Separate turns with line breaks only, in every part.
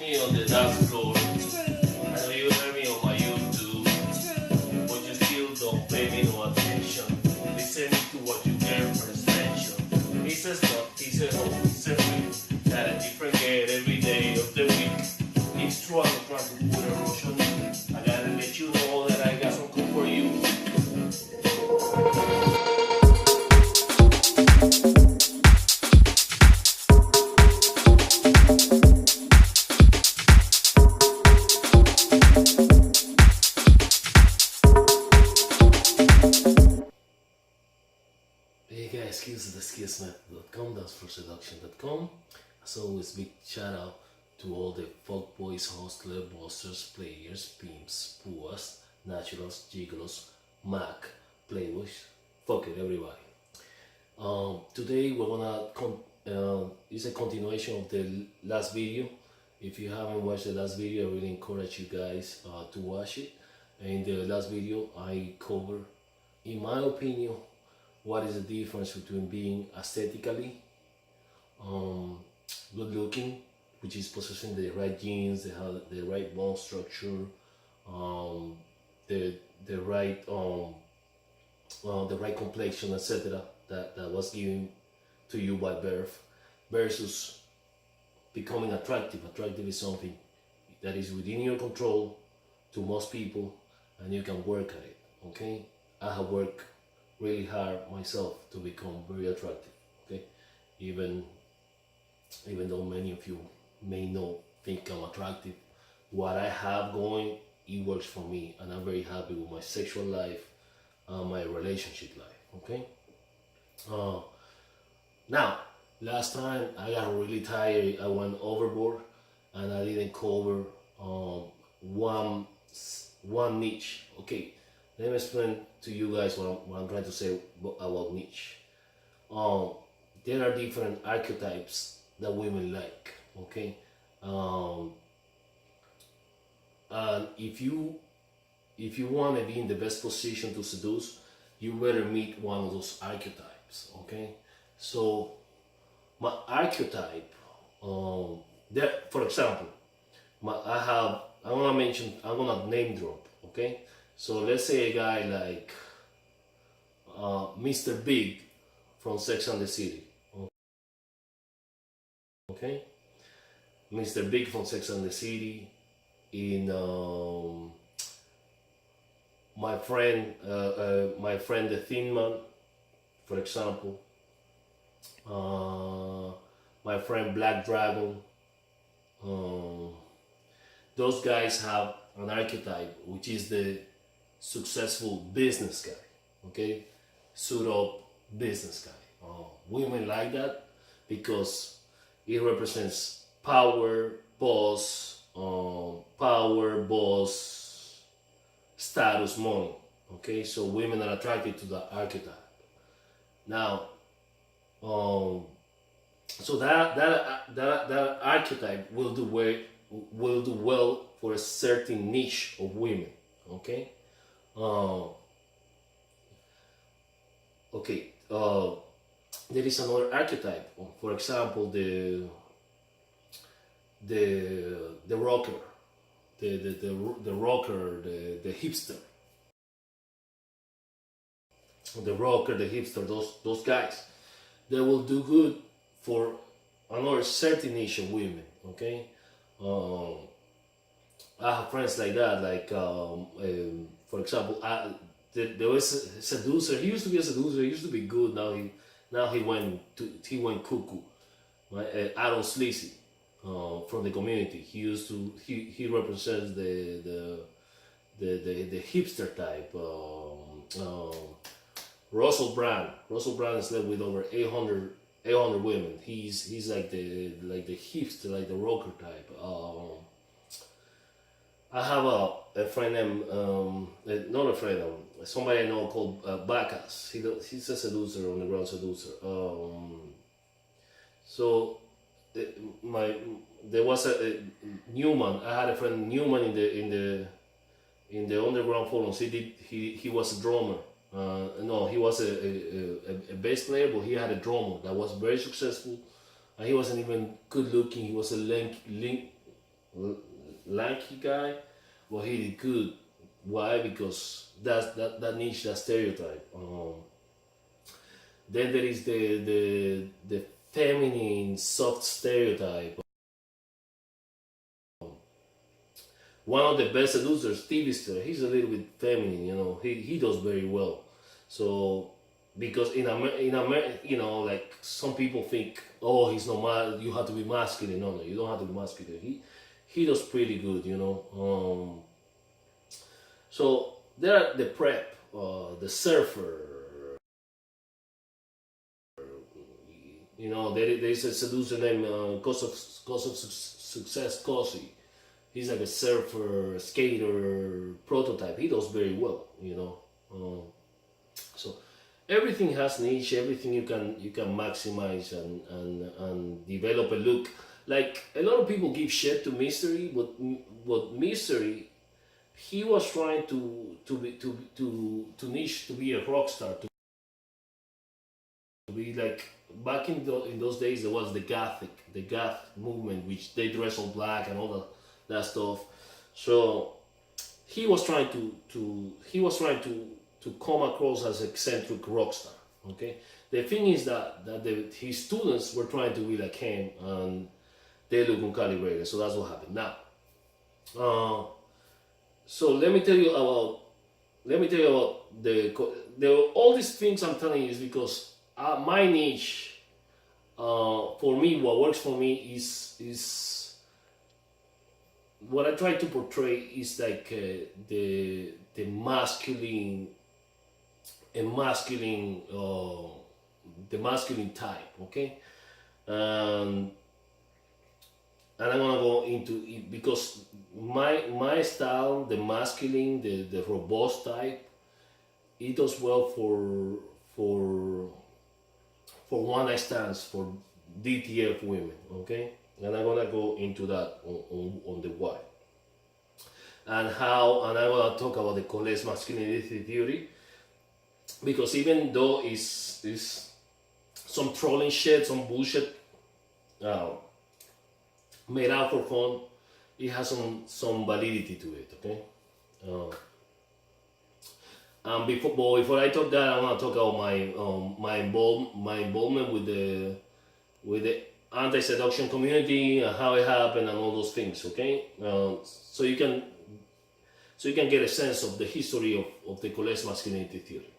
me on the dance floor. I know you heard me on my YouTube, but you still don't pay me no attention. Listen to what your girlfriend's mention. He says no, he says no, he says we got a different girl every day of the week. He's trying to put a rush on me. I gotta let you know that I got some cool for you. Hey guys, skillsmith.com, that's for seduction.com. As always, big shout out to all the fuckboys, hustlers, busters, players, pimps, puas, naturals, gigolos, mac, playboys, fuck it, everybody. Today we're gonna it's a continuation of the last video. If you haven't watched the last video, I really encourage you guys to watch it. In the last video, I cover, in my opinion, what is the difference between being aesthetically good looking, which is possessing the right genes, the right bone structure, the right complexion, etc. that was given to you by birth, versus becoming attractive. Attractive is something that is within your control to most people, and you can work at it. Okay, I have worked really hard myself to become very attractive. Okay, even though many of you may not think I'm attractive, what I have going, it works for me, and I'm very happy with my sexual life and my relationship life. Okay. Now, last time I got really tired. I went overboard, and I didn't cover one niche. Okay, let me explain to you guys what I'm trying to say about niche. There are different archetypes that women like. Okay, and if you want to be in the best position to seduce, you better meet one of those archetypes. Okay, so my archetype, there, for example, I'm gonna name drop. Okay, so let's say a guy like Mr. Big from Sex and the City. Okay, Mr. Big from Sex and the City. In my friend the Thin Man, for example. My friend Black Dragon. Those guys have an archetype, which is the successful business guy. Okay, suit up business guy. Women like that because it represents power, boss, status, money. Okay, so women are attracted to the archetype. Now, so that archetype will do well for a certain niche of women. Okay. There is another archetype. For example, the rocker, the rocker, the hipster, the rocker, the hipster. Those guys, they will do good for another certain niche of women. Okay. I have friends like that. Like for example, there was a seducer. He used to be a seducer. He used to be good. Now he went cuckoo. Right? Adam Sleazy from the community. He represents the hipster type. Russell Brand. Russell Brand has slept with over 800 women. He's like the hipster, like the rocker type. I have a friend named not a friend, somebody I know called Bacchus. He's a seducer, on the ground seducer. So there was a Newman. I had a friend Newman in the underground forums. He was a drummer. No, he was a bass player, but he had a drummer that was very successful, and he wasn't even good looking. He was a lanky guy, well, he did good. Why? Because that niche, that stereotype. Then there is the feminine soft stereotype. One of the best seducers, Stevie Star, he's a little bit feminine, he does very well. So because like some people think, oh, he's not you have to be masculine. No, you don't have to be masculine. He does pretty good. So there are the prep, the surfer. There is a seducer named Cause of Success, Cosi. He's like a surfer, skater, prototype. He does very well. So everything has niche. Everything you can maximize and develop a look. Like a lot of people give shit to Mystery, but Mystery, he was trying to niche, to be a rock star, to be like back in those days. There was the goth movement, which they dress all black and all that stuff. So he was trying to come across as eccentric rock star. Okay, the thing is that his students were trying to be like him, and they look uncalibrated. So that's what happened. Now, so let me tell you about all these things I'm telling you is because my niche, for me, what works for me is what I try to portray is like the masculine, the masculine type, okay, and I'm gonna go into it because my style, the masculine, the robust type, it does well for one night stands, for DTF women, okay, and I'm gonna go into that on the why and how, and I'm gonna talk about the Colez Masculinity Theory, because even though it's some trolling shit, some bullshit made out for fun, it has some validity to it, okay. Before I talk that, I want to talk about my involvement with the anti-seduction community and how it happened and all those things, okay. So you can get a sense of the history of the Colez Masculinity Theory.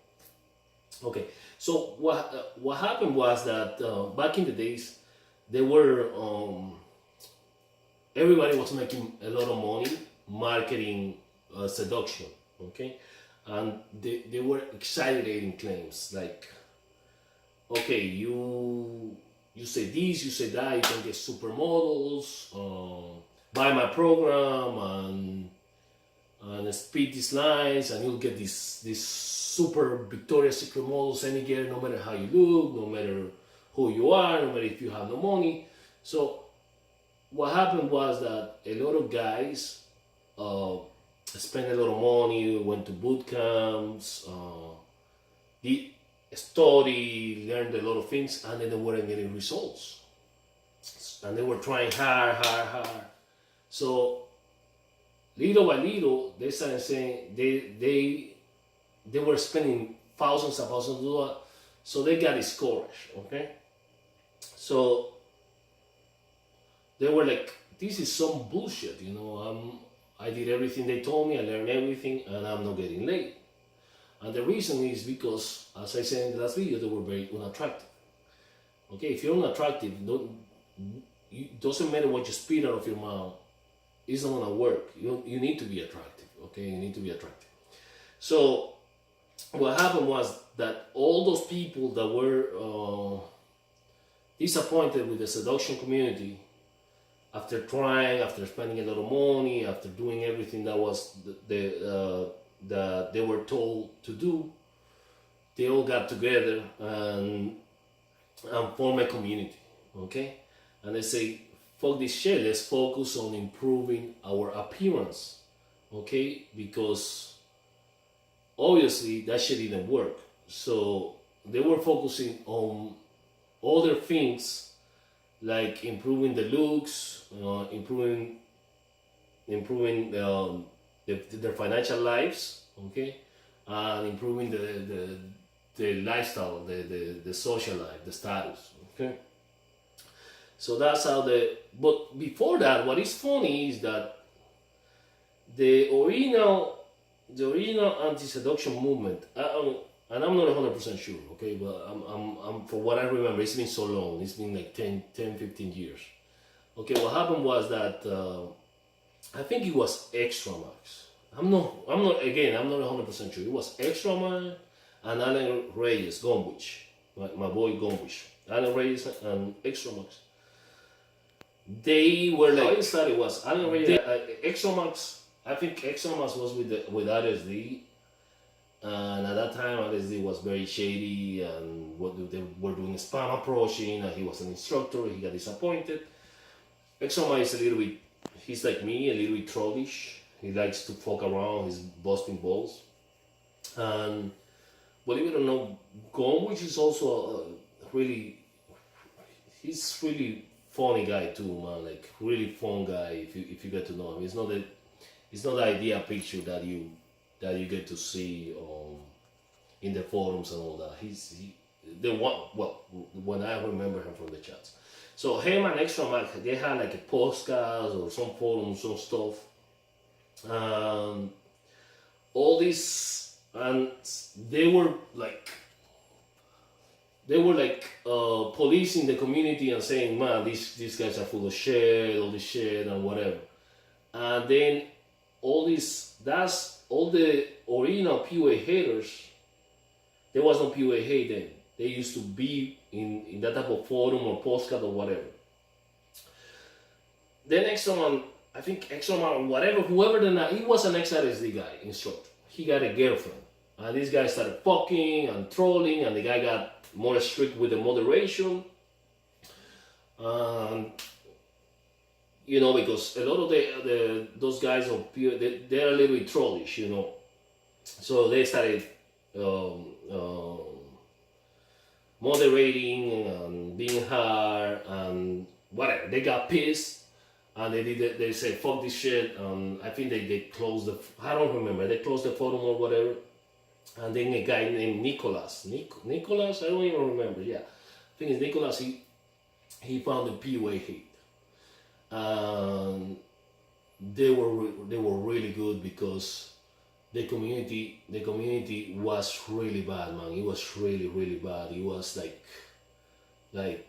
Okay, so what happened was that back in the days, there were everybody was making a lot of money marketing seduction, okay, and they were exaggerating claims like, okay, you say this, you say that, you can get supermodels, buy my program and speak these lines, and you'll get these super Victoria's Secret models any girl, no matter how you look, no matter who you are, no matter if you have no money. So what happened was that a lot of guys spent a lot of money, went to boot camps, studied, learned a lot of things, and then they weren't getting results. And they were trying hard. So little by little, they started saying they were spending thousands of dollars, so they got discouraged, okay? So they were like, this is some bullshit, I did everything they told me, I learned everything, and I'm not getting laid. And the reason is because, as I said in the last video, they were very unattractive. Okay, if you're unattractive, it doesn't matter what you spit out of your mouth, it's not gonna work. You need to be attractive, okay? You need to be attractive. So what happened was that all those people that were disappointed with the seduction community, after trying, after spending a lot of money, after doing everything that was that they were told to do, they all got together and form a community, okay? And they say, fuck this shit, let's focus on improving our appearance, okay? Because obviously that shit didn't work. So they were focusing on other things like improving the looks, improving their financial lives, okay, and improving the lifestyle, the social life, the status, okay. So that's how but before that, what is funny is that the original the original anti-seduction movement, and I'm not 100% sure, okay, but I'm for what I remember, it's been so long, it's been like 15 years. Okay, what happened was that I think it was Extra Max. I'm not 100% sure. It was Extra Man and Alan Reyes, Gomwich, my boy Gomwich. Alan Reyes and Extra Max. They were like, how it started was Alan Reyes, Extra Max. I think Extra Max was with RSD, and at that time RSD was very shady, and what they were doing spam approaching, and he was an instructor. He got disappointed. Extra Max is a little bit, he's like me, a little bit trollish. He likes to fuck around, he's busting balls. And believe it or not, Gomwich is also he's really funny guy too, man. Like really fun guy if you get to know him. It's not the idea picture that you get to see in the forums and all that. The one, well, when I remember him from the chats. So him and Extra Mac, they had like a podcast or some forums, some stuff. All this, and they were like policing the community and saying, man, these guys are full of shit, all this shit and whatever. And then that's all the original PUA haters. There was no PUA hate then. They used to be in that type of forum or postcard or whatever. Then Extra Man, I think Extra Man, whatever, whoever he was an ex-RSD guy, instructor. He got a girlfriend. And this guy started fucking and trolling, and the guy got more strict with the moderation. You know, because a lot of those guys of PUA, they're a little bit trollish, you know. So they started moderating and being hard and whatever. They got pissed and they said fuck this shit, and I think they closed I don't remember, they closed the forum or whatever. And then a guy named Nicholas, Nicholas, I don't even remember, yeah, I think it's Nicholas, he found the PUA hate. And they were really good because the community was really bad, man. It was really, really bad. It was like they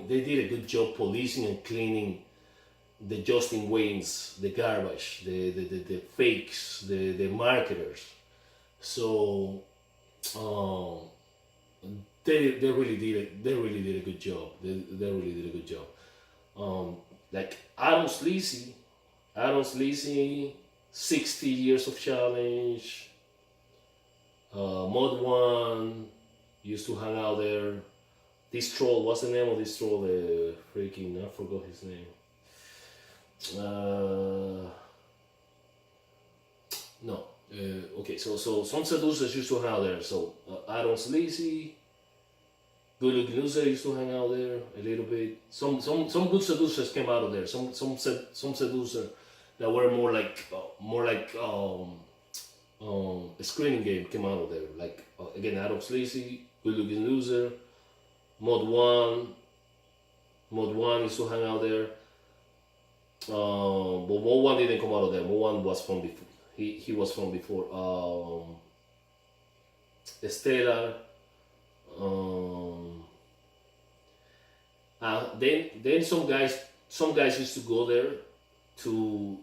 did a good job policing and cleaning the Justin Waynes, the garbage, the fakes, the marketers. So they really did a good job. They really did a good job. Like Adam Sleazy, 60 years of challenge. Mod One used to hang out there. This troll, what's the name of this troll? The freaking, I forgot his name. No. Okay, so some seducers used to hang out there. So Adam Sleazy, Good Looking Loser used to hang out there a little bit. Some good seducers came out of there. Some seducers that were more like a screening game came out of there. Like again, Adam Sleazy, Good Looking Loser, Mod One used to hang out there. But Mod One didn't come out of there. Mod One was from before. He was from before. Estela. Then some guys used to go there to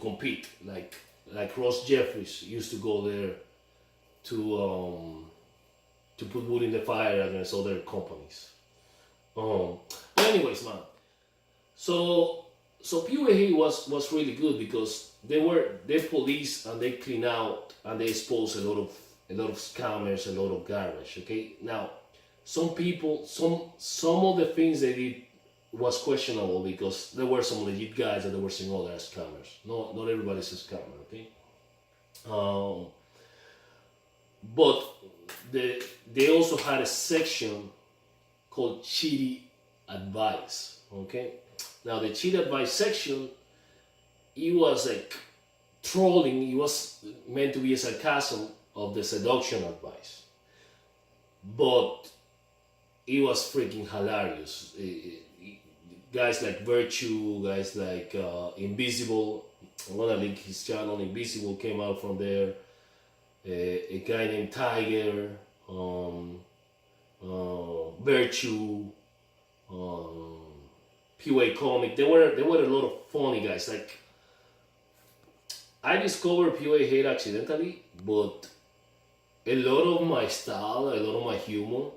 compete, like Ross Jeffries used to go there to put wood in the fire against other companies. But anyways, man. So PUA was really good because they police and they clean out and they expose a lot of scammers, a lot of garbage. Okay, now some people, some of the things they did was questionable because there were some legit guys that they were seeing all as scammers. Not everybody's a scammer. Okay, but they also had a section called Cheaty Advice. Okay, Now the cheat advice section, it was like trolling. It was meant to be a sarcasm of the seduction advice, but it was freaking hilarious. Guys like Virtue, guys like Invisible. I'm gonna link his channel. Invisible came out from there. A guy named Tiger, Virtue, PUA Comic. There were a lot of funny guys. Like I discovered PUA hate accidentally, but a lot of my style, a lot of my humor,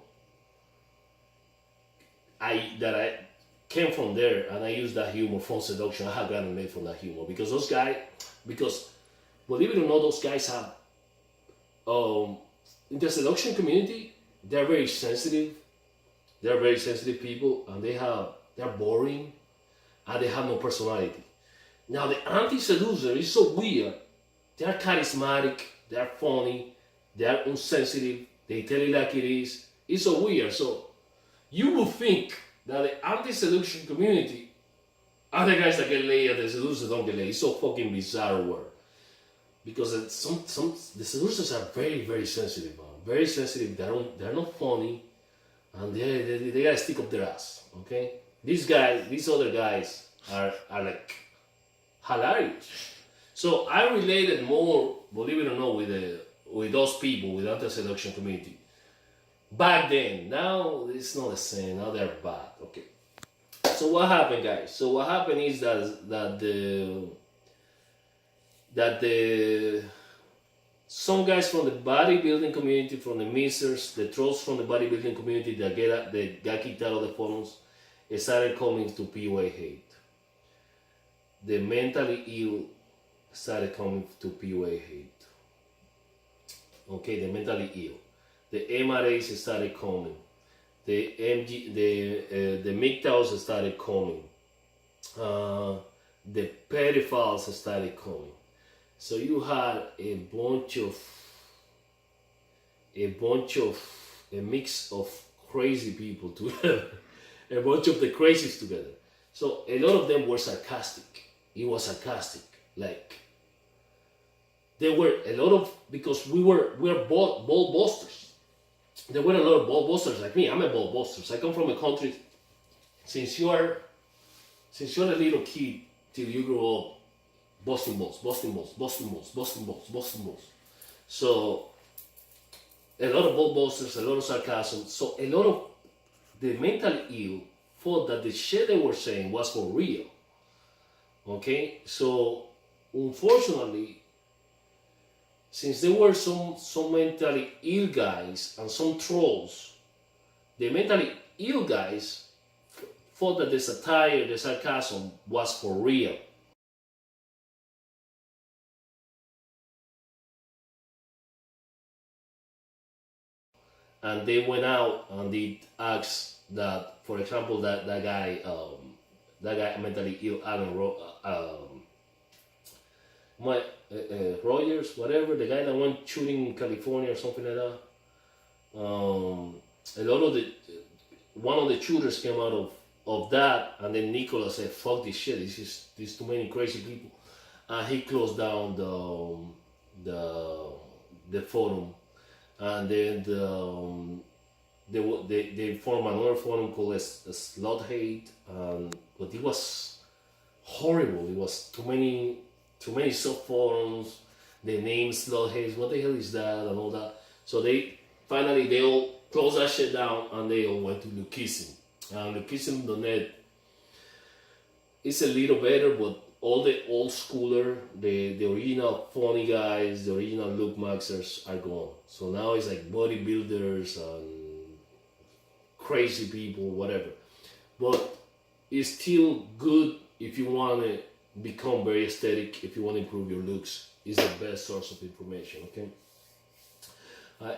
I came from there, and I used that humor from seduction. I have gotten made from that humor because those guys, because believe it or not, those guys have in the seduction community, they're very sensitive. They're very sensitive people, and they're boring, and they have no personality. Now the anti-seducer is so weird. They're charismatic. They're funny. They're insensitive. They tell you like it is. It's so weird. So you would think that the anti-seduction community are the guys that get laid, and the seducers don't get laid. It's so fucking bizarre word. Because the seducers are very, very sensitive, man. Very sensitive. They're not funny, and they gotta stick up their ass. Okay, these other guys are like hilarious. So I related more, believe it or not, with those people, with the anti-seduction community. Back then, now it's not the same. Now they're bad. Okay. So what happened, guys? So what happened is that some guys from the bodybuilding community, from the missers, the trolls from the bodybuilding community that got kicked out of the forums, started coming to PUA hate. The mentally ill started coming to PUA hate. Okay, the mentally ill. The MRAs started coming. The MGTOWs started coming. The pedophiles started coming. So you had a mix of crazy people together, a bunch of the crazies together. So a lot of them were sarcastic. It was sarcastic. Like there were a lot of, because we're ball busters. There were a lot of ball busters like me. I'm a ball buster. I come from a country. Since you're a little kid till you grow up, busting balls. So a lot of ball busters, a lot of sarcasm. So a lot of the mentally ill thought that the shit they were saying was for real. Okay, so unfortunately, since there were some mentally ill guys and some trolls, the mentally ill guys thought that the satire, the sarcasm was for real. And they went out and did acts that, for example, that guy mentally ill, Rogers, whatever, the guy that went shooting in California or something like that. One of the shooters came out of that, and then Nicola said, "Fuck this shit. There's too many crazy people," and he closed down the forum, and then they formed another forum called Slut Hate, but it was horrible. It was too many sub forums. The name Slut Hate, what the hell is that, and all that. So they all closed that shit down, and they all went to Lukism. And Lukism.net is a little better, but all the old schooler, the original funny guys, the original look maxers are gone. So now it's like bodybuilders and crazy people, whatever. But it's still good if you want to become very aesthetic, if you want to improve your looks. It's the best source of information, okay?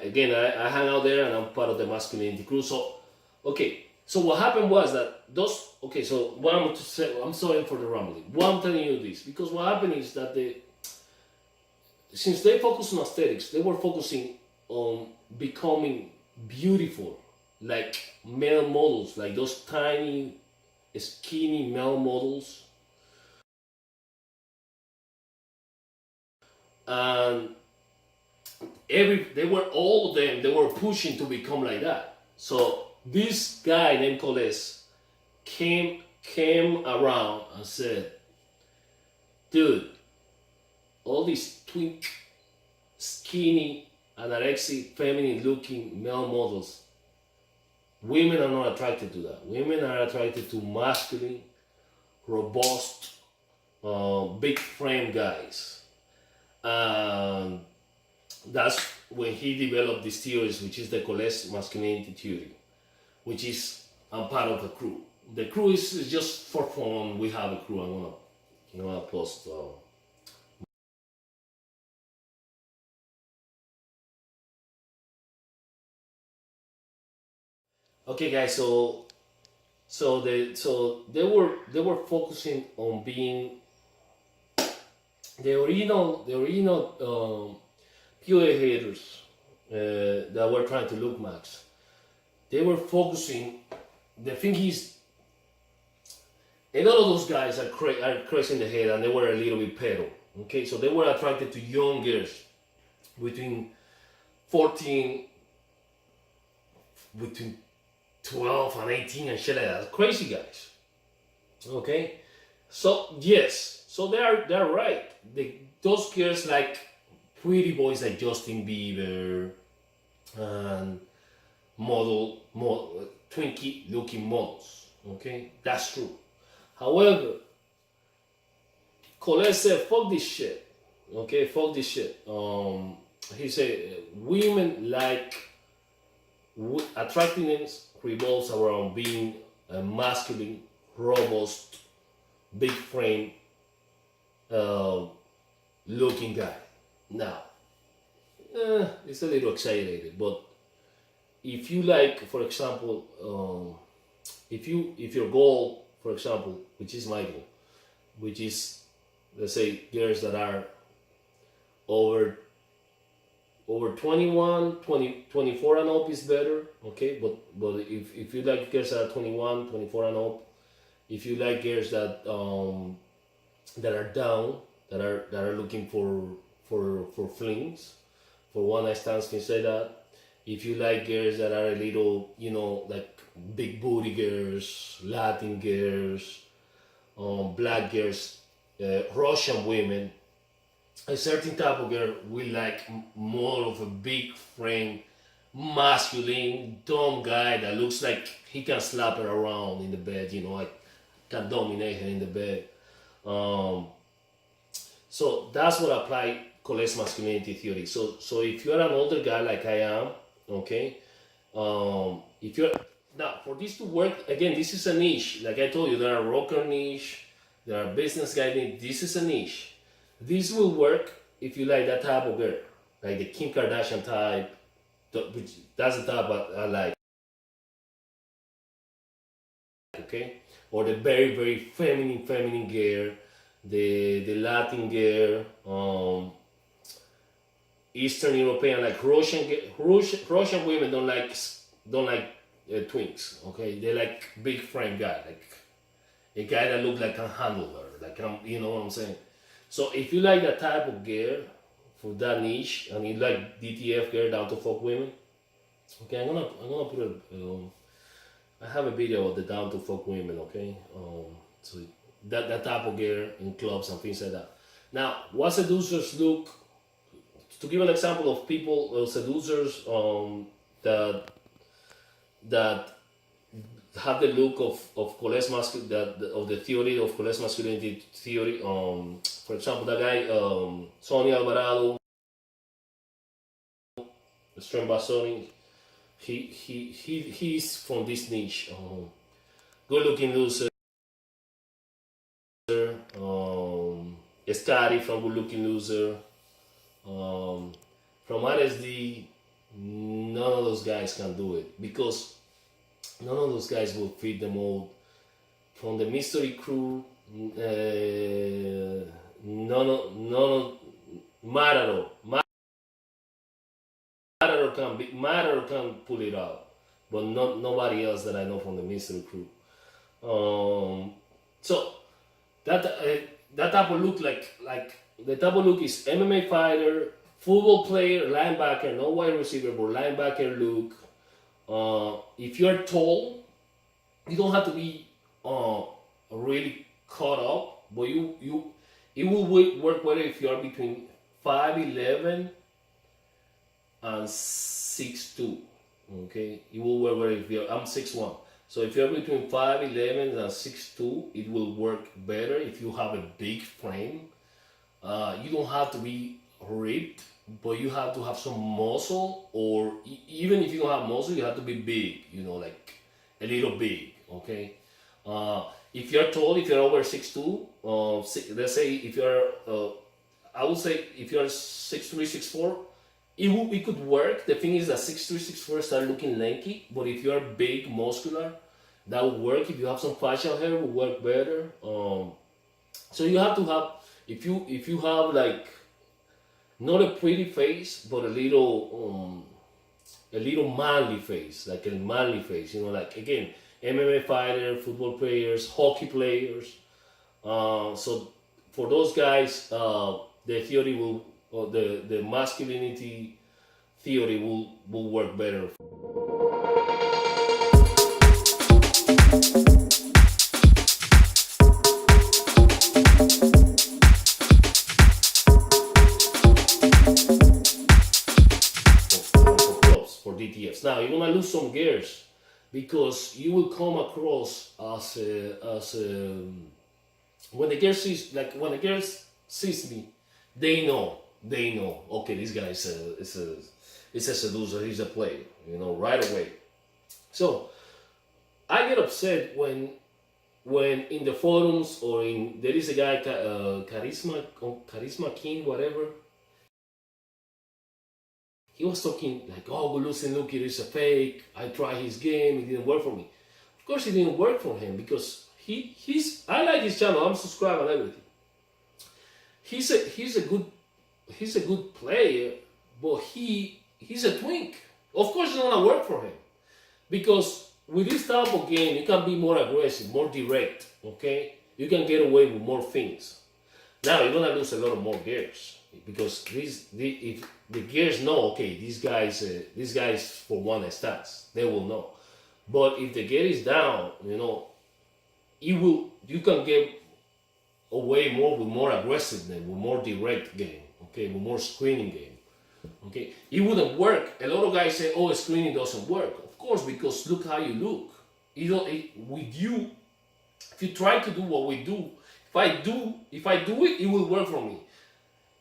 Again, I hang out there, and I'm part of the masculinity crew. So, okay. So what happened was that so what I'm to say, I'm sorry for the rambling. Why I'm telling you this? Because what happened is that since they focused on aesthetics, they were focusing on becoming beautiful, like male models, like those tiny skinny male models, and they were all of them. They were pushing to become like that. So this guy named Colez came around and said, "Dude, all these twink, skinny, anorexic, feminine-looking male models, women are not attracted to that. Women are attracted to masculine, robust, big frame guys." And that's when he developed these theories, which is the Colez Masculinity Theory, which is I'm part of the crew. The crew is just for fun. We have a crew. I'm gonna post. Okay, guys. They were focusing on being the original puahaters that were trying to look max. They were focusing. The thing is, a lot of those guys are crazy in the head, and they were a little bit pedo. Okay, so they were attracted to young girls between 14, between 12 and 18 and shit like that. Crazy guys. Okay, so yes, so they're right. Those girls like pretty boys like Justin Bieber and twinkie looking models. Okay, that's true. However, Colez said, "Fuck this shit." Okay, fuck this shit. He said women like attractiveness revolves around being a masculine, robust, big frame, looking guy. Now, it's a little exaggerated, but if you like, for example, if your goal, for example, which is my goal, which is, let's say, girls that are over 21, 24 and up is better, okay? But if you like girls that are 21, 24 and up, if you like girls that that are down, that are looking for flings, for one night stands, can say that. If you like girls that are a little, like big booty girls, Latin girls, black girls, Russian women, a certain type of girl will like more of a big frame, masculine, dumb guy that looks like he can slap her around in the bed, like can dominate her in the bed. So that's what apply Colez Masculinity Theory. So if you're an older guy like I am, okay, if you're now for this to work again, this is a niche. Like I told you, there are rocker niche, there are business guy niche. This is a niche. This will work if you like that type of girl, like the Kim Kardashian type. Which that's the type I like. Okay, or the very very feminine girl, the Latin girl, Eastern European, like Russian women don't like twinks. Okay, they like big frame guy, like a guy that looks like can handle her, like you know what I'm saying. So if you like that type of girl for that niche, and you like DTF girl, down to fuck women, okay, I'm gonna put I have a video of the down to fuck women, okay, so that type of girl in clubs and things like that. Now, what seducers look, to give an example of people, seducers that have the look of Colez of the theory of Colez Masculinity Theory. For example, that guy Sonny Alvarado, Strambasoni, he's from this niche. Good looking loser. Scotty from Good Looking Loser. From RSD, none of those guys can do it because none of those guys will fit the mold. From the Mystery Crew, none of Matador can pull it out, but nobody else that I know from the Mystery Crew. So that type of look, like the type of look is MMA fighter, football player, linebacker, no wide receiver, but linebacker look. If you're tall, you don't have to be really caught up, but you it will work better if you are between 5'11" and 6'2". Okay, it will work better if you're. I'm 6'1". So if you're between 5'11" and 6'2", it will work better if you have a big frame. You don't have to be ripped, but you have to have some muscle, or even if you don't have muscle, you have to be big, like a little big, okay? If you're tall, if you're over 6'2", let's say if you're, I would say if you're 6'3", 6'4", it could work. The thing is that 6'3", 6'4" start looking lanky, but if you're big, muscular, that would work. If you have some facial hair, it would work better. So you have to have, if you have like not a pretty face, but a little manly face, like a manly face, like again, MMA fighter, football players, hockey players. So for those guys, the theory will, or the masculinity theory will work better. For DTFs. Now you're gonna lose some gears because you will come across as when the girl sees me, they know. Okay, this guy is a seducer. He's a player. Right away. So I get upset when in the forums or there is a guy, Charisma King, whatever. He was talking like, oh, listen, look, it is a fake. I tried his game, it didn't work for me. Of course, it didn't work for him because I like his channel. I'm subscribed and everything. He's a good player, but he's a twink. Of course, it's not gonna work for him because with this type of game, you can be more aggressive, more direct. Okay, you can get away with more things. Now you're gonna lose a lot of more gears because if the gears know, okay, these guys for one stats, they will know. But if the gear is down, you can get away more with more aggressiveness, with more direct game, okay, with more screening game, okay. It wouldn't work. A lot of guys say, oh, screening doesn't work. Of course, because look how you look. With you, if you try to do what we do, if I do it, it will work for me.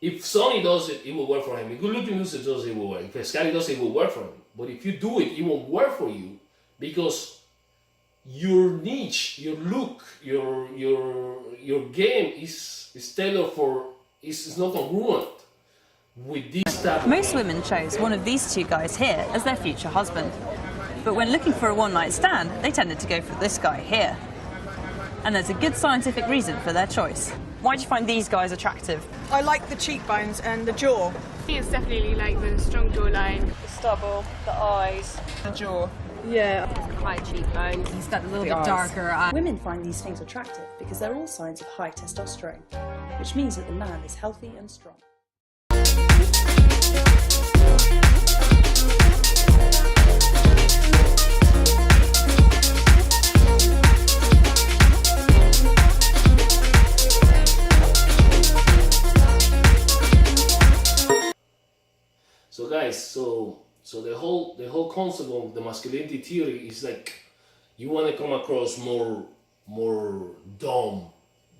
If Sonny does it, it will work for him. If good-looking loser does it, it will work. If Scotty does it, it will work for him. But if you do it, it won't work for you because your niche, your look, your game is tailored for, is not congruent with this type.
Most women chose one of these two guys here as their future husband. But when looking for a one-night stand, they tended to go for this guy here. And there's a good scientific reason for their choice. Why do you find these guys attractive?
I like the cheekbones and the jaw.
It's definitely like the strong jawline.
The stubble, the eyes,
The jaw.
Yeah. High cheekbones.
he's got a little bit darker eyes. Women find these things attractive because they're all signs of high testosterone, which means that the man is healthy and strong.
So guys, so the whole concept of the masculinity theory is like you want to come across more dom.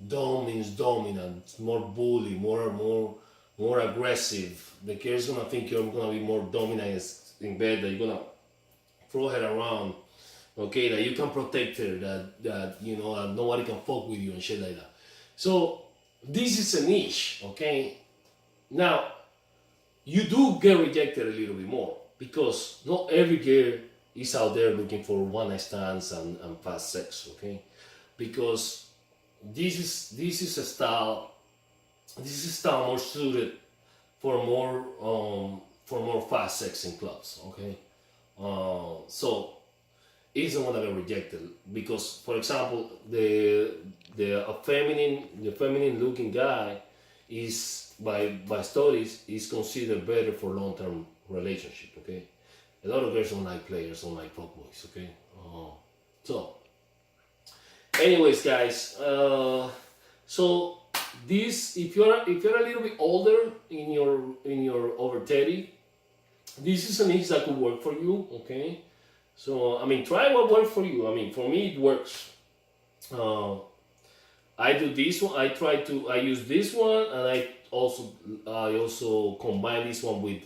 Dom means dominant, more bully, more aggressive. The girl's gonna think you're gonna be more dominant in bed, that you're gonna throw her around, okay, that you can protect her, that that nobody can fuck with you and shit like that. So this is a niche, okay? Now you do get rejected a little bit more because not every girl is out there looking for one night stands and fast sex, okay? Because this is a style more suited for more fast sex in clubs, okay? So isn't gonna get rejected because, for example, the feminine looking guy is by studies is considered better for long-term relationship. Okay, a lot of girls don't like players, don't like fuckboys. Okay, so anyways, guys, so this if you're a little bit older in your over 30, this is an age that could work for you. Okay, so I mean, try what works for you. I mean, for me it works. I do this one. I use this one, and I also combine this one with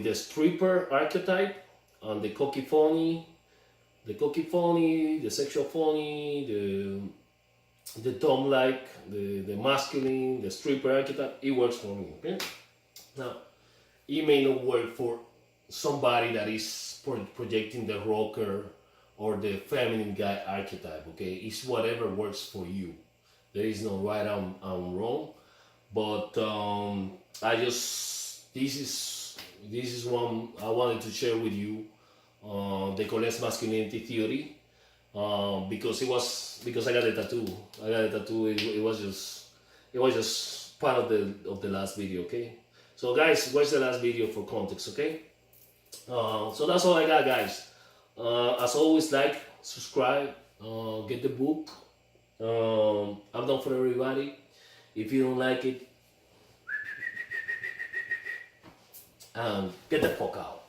the stripper archetype and the cocky phony, the sexual phony, the Tom-like, the masculine, the stripper archetype. It works for me. Okay. Now, it may not work for somebody that is projecting the rocker or the feminine guy archetype. Okay, it's whatever works for you. There is no right and wrong, but this is one I wanted to share with you, the Colez Masculinity Theory, because I got a tattoo. It was just part of the last video. Okay, so guys, watch the last video for context. Okay, so that's all I got, guys. As always, like, subscribe, get the book. I'm done for everybody. If you don't like it, get the fuck out.